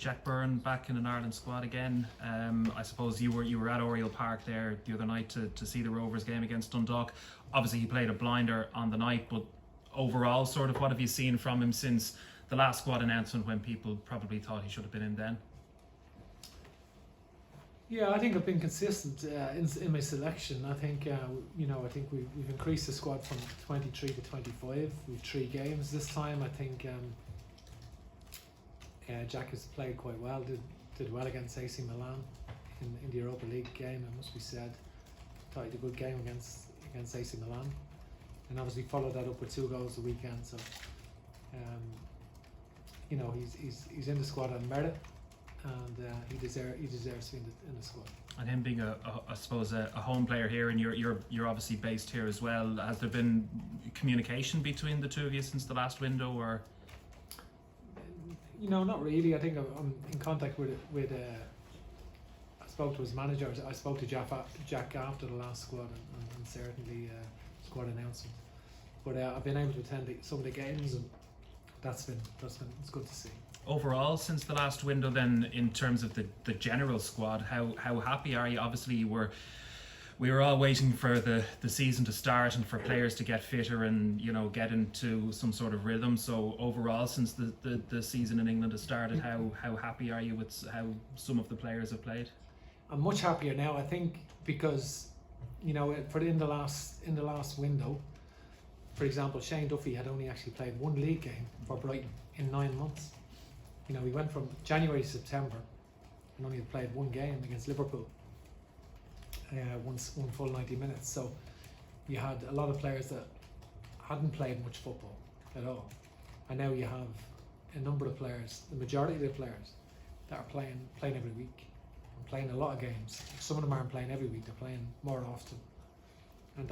Jack Byrne back in an Ireland squad again. I suppose you were at Oriel Park there the other night to see the Rovers game against Dundalk. Obviously he played a blinder on the night, but overall, sort of what have you seen from him since the last squad announcement when people probably thought he should have been in then? Yeah, I think I've been consistent in my selection. I think I think we've increased the squad from 23 to 25. We've 3 games this time. I think Jack has played quite well. Did well against AC Milan in the Europa League game. It must be said. Thought he did a good game against AC Milan, and obviously followed that up with 2 goals the weekend. So he's in the squad on merit. And he deserves to be in the squad. And him being I suppose a home player here, and you're obviously based here as well. Has there been communication between the two of you since the last window, or? Not really. I think I'm in contact with. I spoke to his manager. I spoke to Jack after the last squad, and certainly squad announcement. But I've been able to attend some of the games, and that's been it's good to see. Overall, since the last window, then, in terms of the general squad, how happy are you? Obviously, we were all waiting for the season to start and for players to get fitter and get into some sort of rhythm. So overall, since the season in England has started, how happy are you with how some of the players have played? I'm much happier now. I think because in the last window, for example, Shane Duffy had only actually played 1 league game for Brighton in 9 months. We went from January to September and only played 1 game against Liverpool, one full 90 minutes. So you had a lot of players that hadn't played much football at all, and now you have a number of players, the majority of the players, that are playing every week and playing a lot of games. Some of them aren't playing every week; they're playing more often, and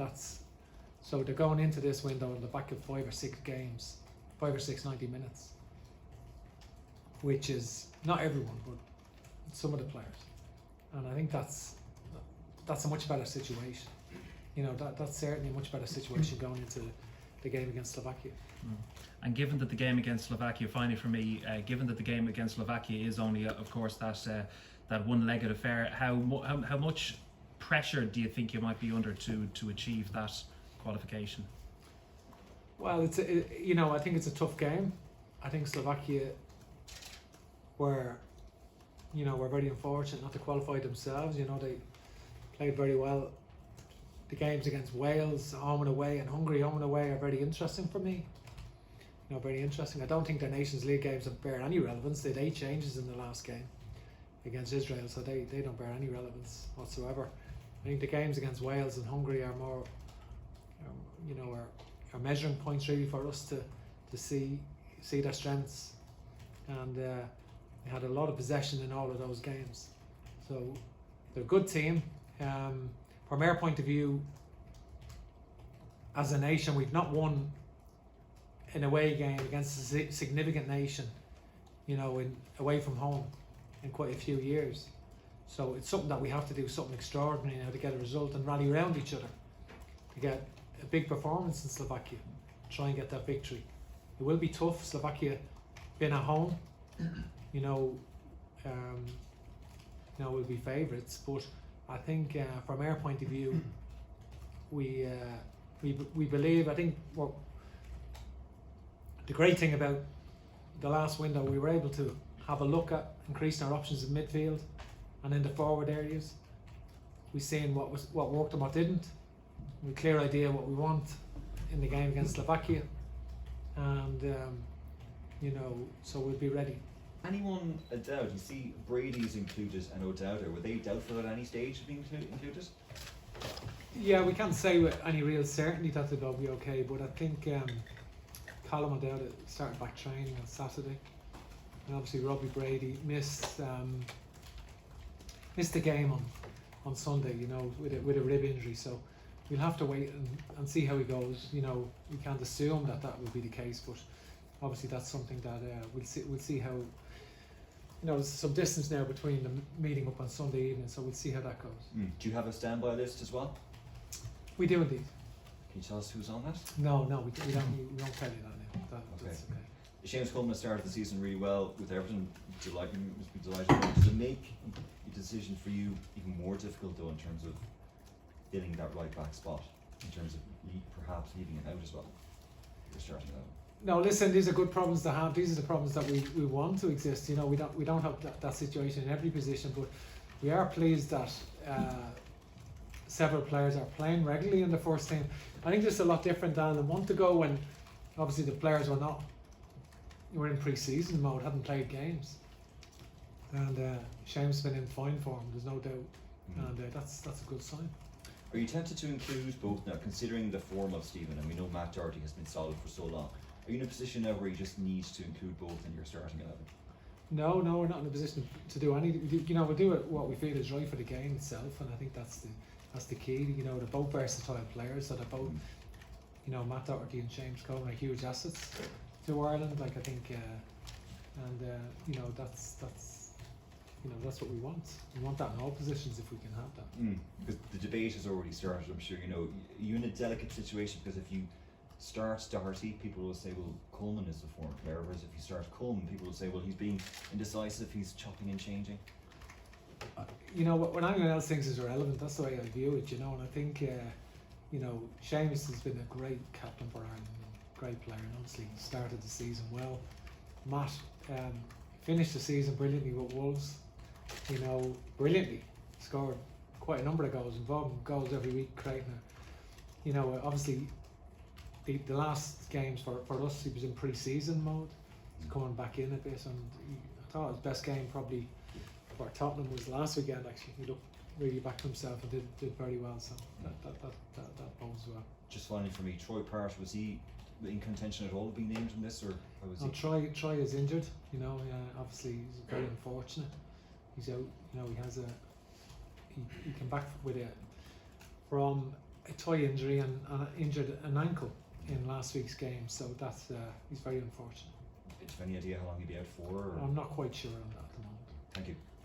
so they're going into this window on the back of 5 or 6 games, 5 or 6 90 minutes. Which is not everyone, but some of the players, and I think that's a much better situation. That's certainly a much better situation going into the game against Slovakia. And given that the game against Slovakia, finally for me, given that the game against Slovakia is only, of course, that one-legged affair, how much pressure do you think you might be under to achieve that qualification? Well, I think it's a tough game. I think Slovakia were very unfortunate not to qualify themselves. They played very well. The games against Wales, home and away, and Hungary, home and away, are very interesting for me. Very interesting. I don't think their Nations League games bear any relevance. They had 8 changes in the last game against Israel, so they don't bear any relevance whatsoever. I think the games against Wales and Hungary are more, are measuring points really for us to see their strengths. And they had a lot of possession in all of those games, so they're a good team. From our point of view, as a nation, we've not won an away game against a significant nation, away from home in quite a few years. So it's something that we have to do, something extraordinary now to get a result and rally around each other to get a big performance in Slovakia, try and get that victory. It will be tough. Slovakia been at home. Will be favourites, but I think from our point of view, we believe. I think the great thing about the last window, we were able to have a look at increasing our options in midfield and in the forward areas. We've seen what worked and what didn't. We have a clear idea what we want in the game against Slovakia, and so we'll be ready. Anyone a doubt? You see Brady's included and O'Dowda. Were they doubtful at any stage of being included? Yeah, we can't say with any real certainty that they'll be okay, but I think Callum O'Dowda started back training on Saturday, and obviously Robbie Brady missed the game on Sunday, with a rib injury. So we'll have to wait and see how he goes. We can't assume that will be the case, but obviously that's something that we'll see how. There's some distance now between the meeting up on Sunday evening, so we'll see how that goes. Do you have a standby list as well? We do indeed. Can you tell us who's on that? No, we won't tell you that now. That's okay. Seamus Coleman has started the season really well with Everton. Delighted, must be delighted. Does it make the decision for you even more difficult though in terms of filling that right back spot, in terms of perhaps leaving it out as well? You're starting out. No, listen, these are good problems to have. These are the problems that we want to exist. You know, we don't have that situation in every position, but we are pleased that several players are playing regularly in the first team. I think this is a lot different than a month ago when obviously the players were in pre-season mode, hadn't played games, and Seamus been in fine form. There's no doubt, and that's a good sign. Are you tempted to include both now, considering the form of Stephen, and we know Matt Doherty has been solid for so long? Are you in a position now where you just need to include both in your starting 11? No, we're not in a position to do anything. You know, we'll do what we feel is right for the game itself, and I think that's the key. You know, they're both versatile players, so they're both, you know, Matt Doherty and James Coleman are huge assets to Ireland. Like I think, you know, that's what we want. We want that in all positions if we can have that. Because the debate has already started. I'm sure you know. You're in a delicate situation because if you start Doherty, people will say, well, Coleman is the former player, whereas if you start Coleman, people will say, well, he's being indecisive, he's chopping and changing. You know, what anyone else thinks is irrelevant, that's the way I view it, you know, and I think, you know, Seamus has been a great captain for Ireland, great player, and obviously started the season well. Matt finished the season brilliantly with Wolves, you know, brilliantly, scored quite a number of goals, involved in goals every week, creating a, you know, obviously the last games for us, he was in pre-season mode. He's coming back in a bit, and I thought his best game probably for Tottenham was last weekend. Actually, he looked really back to himself and did very well. So that bodes well. Just finally for me, Troy Parrott, was he in contention at all to be named in this, or how was he? Troy is injured. You know, obviously he's very unfortunate. He's out. You know, he has he came back from a toe injury and injured an ankle in last week's game, so that's he's very unfortunate. Do you have any idea how long he'll be out for? Or? I'm not quite sure on that at the moment. Thank you.